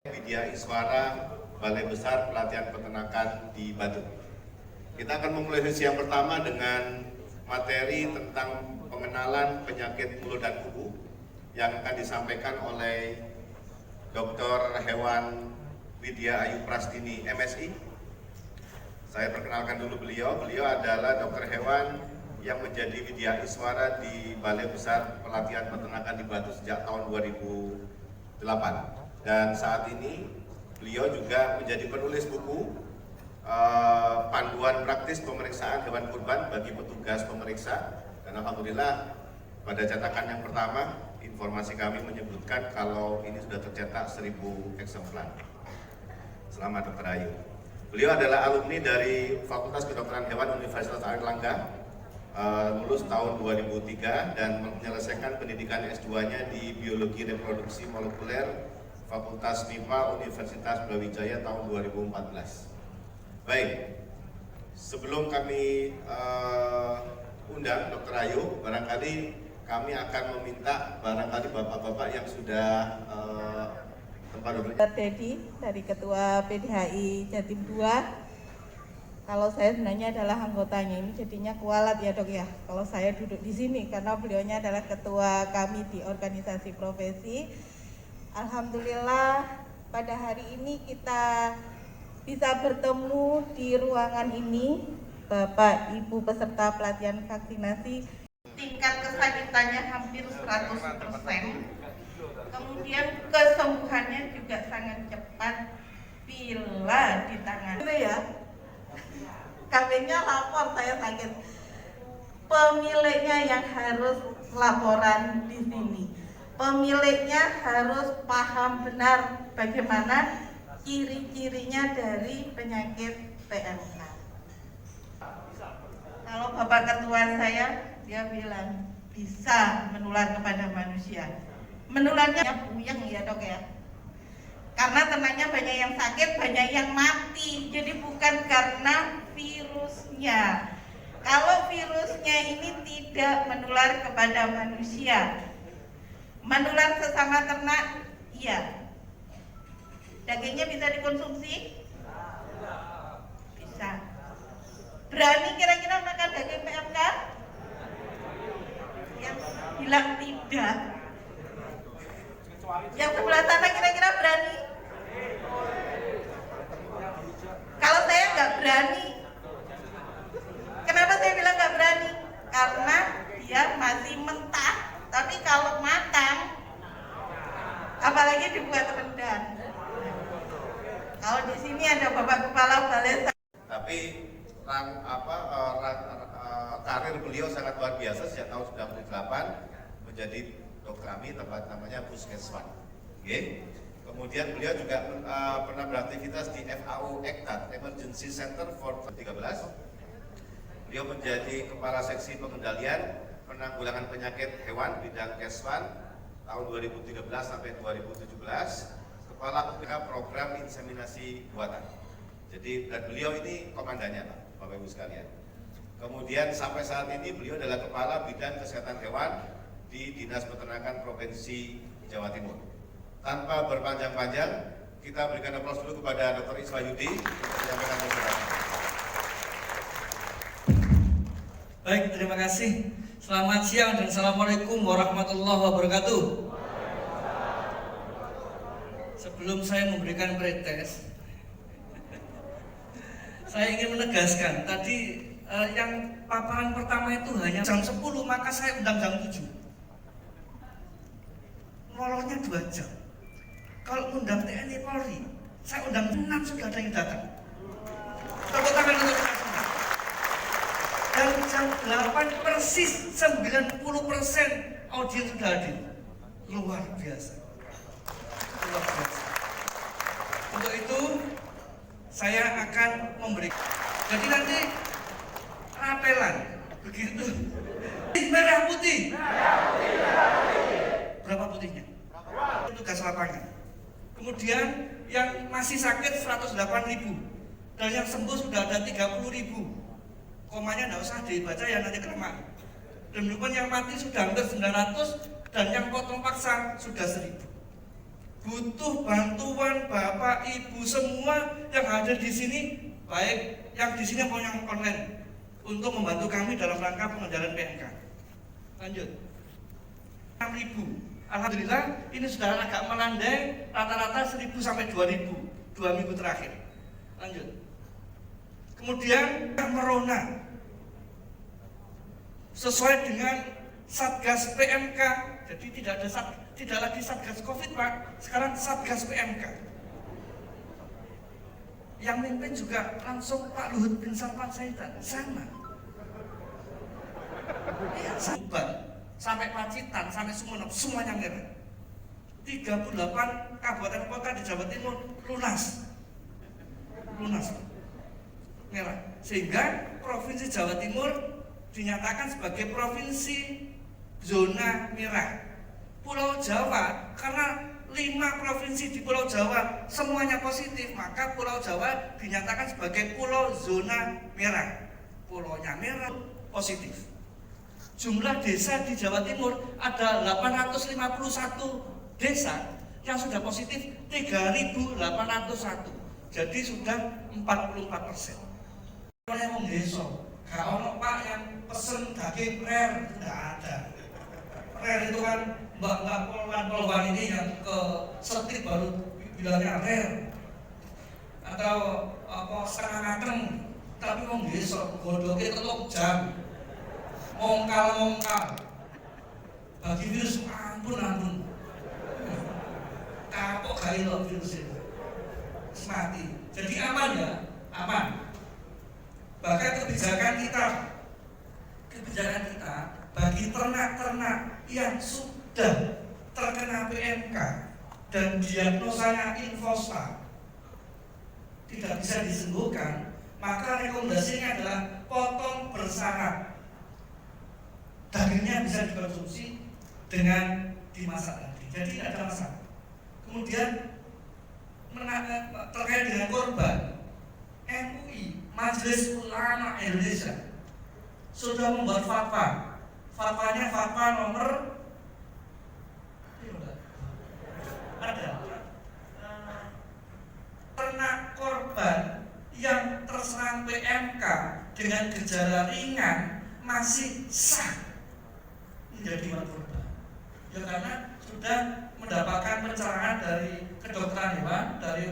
Widya Iswara, Balai Besar Pelatihan Peternakan di Batu. Kita akan memulai sesi yang pertama dengan materi tentang pengenalan penyakit mulut dan kuku yang akan disampaikan oleh Dr. Hewan Widya Ayu Prastini, MSI. Saya perkenalkan dulu beliau. Beliau adalah Dr. Hewan yang menjadi Widya Iswara di Balai Besar Pelatihan Peternakan di Batu sejak tahun 2008. Dan saat ini beliau juga menjadi penulis buku panduan praktis pemeriksaan hewan kurban bagi petugas pemeriksa. Dan alhamdulillah pada cetakan yang pertama informasi kami menyebutkan kalau ini sudah tercetak 1000 eksemplar. Selamat Dr. Ayu. Beliau adalah alumni dari Fakultas Kedokteran Hewan Universitas Airlangga, lulus tahun 2003 dan menyelesaikan pendidikan S2-nya di Biologi Reproduksi Molekuler Fakultas MIPA Universitas Brawijaya tahun 2014. Baik, sebelum kami undang Dr. Ayu, barangkali kami akan meminta barangkali bapak-bapak yang sudah tempat duduknya. Teddy dari Ketua PDHI Jatim 2. Kalau saya sebenarnya adalah anggotanya, ini jadinya kualat ya dok ya. Kalau saya duduk di sini karena beliaunya adalah ketua kami di organisasi profesi. Alhamdulillah pada hari ini kita bisa bertemu di ruangan ini, Bapak Ibu peserta pelatihan vaksinasi. Tingkat kesakitannya hampir 100%, kemudian kesembuhannya juga sangat cepat bila ditangani. Itu ya, KB-nya lapor saya sakit, pemiliknya yang harus laporan di sini. Pemiliknya harus paham benar bagaimana ciri-cirinya dari penyakit PMK. Kalau Bapak Ketua saya, dia bilang bisa menular kepada manusia. Menularnya puyeng ya dok ya. Karena ternaknya banyak yang sakit, banyak yang mati. Jadi bukan karena virusnya. Kalau virusnya ini tidak menular kepada manusia, menular sesama ternak, iya. Dagingnya bisa dikonsumsi? Bisa. Berani kira-kira makan daging PMK? Yang bilang tidak. Yang sebelah sana kira-kira berani? Kalau saya nggak berani. Kenapa saya bilang nggak berani? Karena dia masih mentah. Tapi kalau matang, apalagi dibuat rendang. Kalau di sini ada Bapak Kepala Balai. Tapi karir beliau sangat luar biasa sejak tahun 98 menjadi dokter kami, tempat namanya Puskeswan. Okay. Kemudian beliau juga pernah beraktivitas di FAO ECTAT, Emergency Center for 13. Beliau menjadi kepala seksi pengendalian penanggulangan penyakit hewan bidang Keswan tahun 2013 sampai 2017, kepala program inseminasi buatan. Jadi dan beliau ini komandannya Bapak Ibu sekalian. Kemudian sampai saat ini beliau adalah kepala bidang kesehatan hewan di Dinas Peternakan Provinsi Jawa Timur. Tanpa berpanjang-panjang, kita berikan aplaus dulu kepada Dr. Iswa Yudi untuk menyampaikan pembicaraan. Baik, terima kasih. Selamat siang dan assalamualaikum warahmatullahi wabarakatuh. Sebelum saya memberikan pretest, saya ingin menegaskan tadi yang paparan pertama itu hanya jam 10, maka saya undang jam 7. Molornya 2 jam. Kalau undang TNI Polri, saya undang 6 sudah ada yang datang. Tepuk tangan untuk kita semua. Dan jam 8 persis 90% audiens sudah hadir. Luar biasa. Luar biasa. Untuk itu saya akan memberikan. Jadi nanti rapelan begitu. Merah putih. Berapa putihnya? Tugas lapangan. Kemudian yang masih sakit 108.000 dan yang sembuh sudah ada 30.000. Komanya tidak usah dibaca ya, nanti kelamaan. Dan yang mati sudah hampir 900 dan yang potong paksa sudah 1000. butuh bantuan Bapak Ibu semua yang ada di sini, baik yang di sini maupun yang online, untuk membantu kami dalam rangka pengendalian PMK. Lanjut. 6.000. Alhamdulillah ini sudah agak melandai, rata-rata 1.000 sampai 2.000 2 minggu terakhir. Lanjut. Kemudian Merona sesuai dengan Satgas PMK, jadi tidak lagi Satgas Covid Pak, sekarang Satgas PMK. Yang mimpin juga langsung Pak Luhut bin Sarpanjaitan, sama. Ya, Subang sampai Pacitan, sampai Sumeneb, semuanya merah. 38 kabupaten kota di Jawa Timur lunas merah, sehingga Provinsi Jawa Timur dinyatakan sebagai provinsi zona merah. Pulau Jawa, karena 5 provinsi di Pulau Jawa semuanya positif, maka Pulau Jawa dinyatakan sebagai pulau zona merah. Pulaunya merah, positif. Jumlah desa di Jawa Timur ada 851 desa yang sudah positif 3.801. Jadi sudah 44%. Kalau yang desa, gak ono Pak yang pesen daging rare, tidak ada. Rare itu kan mbak-mbak poluan ini yang ke setit baru bilangnya rare. Atau apa setengah mateng, tapi wong desa godhoke teluk jam. Mongkal bagi virus ampun kapok kali lo virus itu mati. Jadi aman ya, aman. Bahkan kebijakan kita bagi ternak-ternak yang sudah terkena PMK dan diagnosanya infosta tidak bisa disembuhkan, maka rekomendasinya adalah potong bersyarat. Dagingnya bisa dikonsumsi dengan dimasak lagi, jadi tidak ada masalah. Kemudian terkait dengan korban, MUI Majelis Ulama Indonesia sudah membuat fatwanya fatwa nomor ada ternak korban yang terserang PMK dengan gejala ringan masih sah menjadi korban, ya karena sudah mendapatkan pencerahan dari kedokteran hewan, dari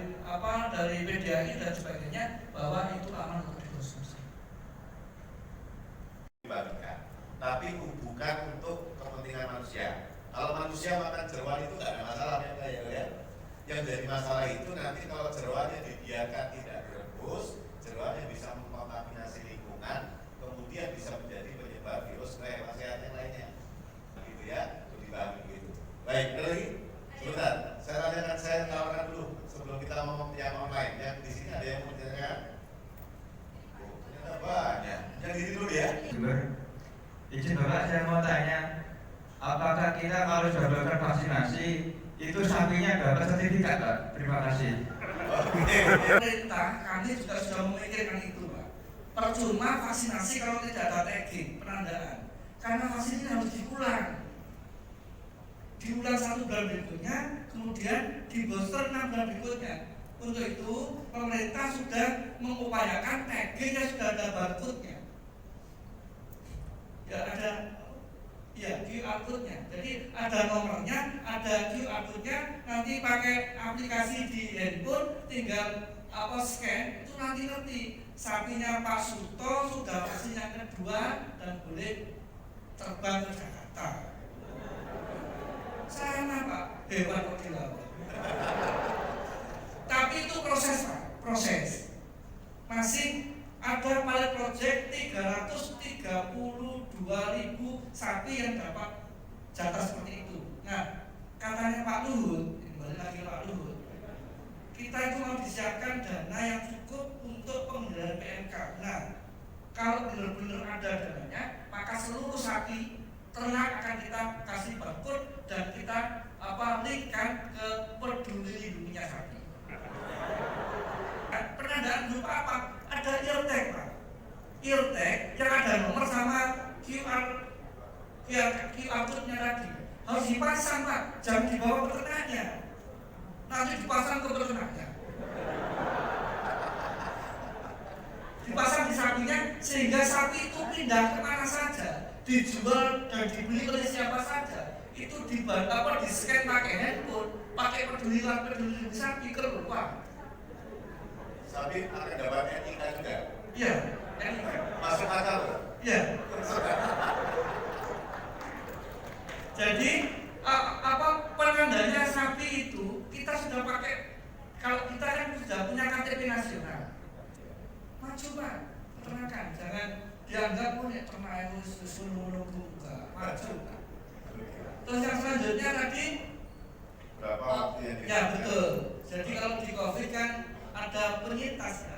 PDAI dan sebagainya bahwa itu aman untuk dikonsumsi. Tapi bukan untuk kepentingan manusia. Kalau manusia makan jeroan itu tidak ada masalah ya. Yang jadi masalah itu nanti kalau jeroannya dibiarkan tidak direbus, jeroannya bisa mengkontaminasi lingkungan, kemudian bisa menjadi penyebar virus sehat yang lainnya. Gitu ya, itu dibahas begitu. Baik, lagi sebentar. Saya tawarkan dulu sebelum kita ngomong yang online. Yang di sini ada yang mau ditanyakan? Ternyata banyak. Yang di sini dulu ya. Izin Bapak, saya mau tanya, apakah kita kalau sudah melakukan vaksinasi itu sapinya dapat sertifikat, Pak? Terima kasih. Pemerintah kami juga sudah memikirkan itu, Pak. Percuma vaksinasi kalau tidak ada tagging, penandaan. Karena vaksin ini harus diulang 1 bulan berikutnya, kemudian di booster 6 bulan berikutnya. Untuk itu pemerintah sudah mengupayakan taggingnya sudah ada barcode-nya. Ya ada, ya QR code-nya. Jadi ada nomornya, ada QR code-nya. Nanti pakai aplikasi di handphone, tinggal scan, itu nanti sapinya Pak Suto sudah vaksin yang kedua dan boleh terbang ke Jakarta. Sana Pak, hewan kok dilawan. Tapi itu proses Pak, proses. Masih ada pilot project 332.000 sapi yang dapat jatah seperti itu. Nah, katanya Pak Luhut, kembali lagi Pak Luhut, kita itu mau disiapkan dana yang cukup untuk pengendalian PMK. Nah, kalau benar-benar ada dananya, maka seluruh sapi ternak akan kita kasih barcode dan kita linkkan ke peduli lindunginya sapi. Penandaan berupa apa? Ada eartag, Pak. Eartag yang ada nomor sama QR code-nya tadi harus dipasang, Pak. Jangan dibawa peternaknya. tapi dipasang ke peternaknya. Dipasang di sapinya sehingga sapi itu pindah kemana saja, dijual dan dibeli oleh siapa saja. Itu di scan pakai handphone, pakai peduli sapi keluar. Sapi akan dapat NIK juga. Iya, NIK. Masuk akal. Iya. Jadi penandanya sapi itu kita sudah pakai. Kalau kita kan sudah punya KTP nasional, maju Pak, peternakan, jangan dianggap ternak itu susun buka, maju Pak. Terus yang selanjutnya tadi, Berapa waktu yang ya betul. Jadi kalau di COVID kan ada penyintas ya.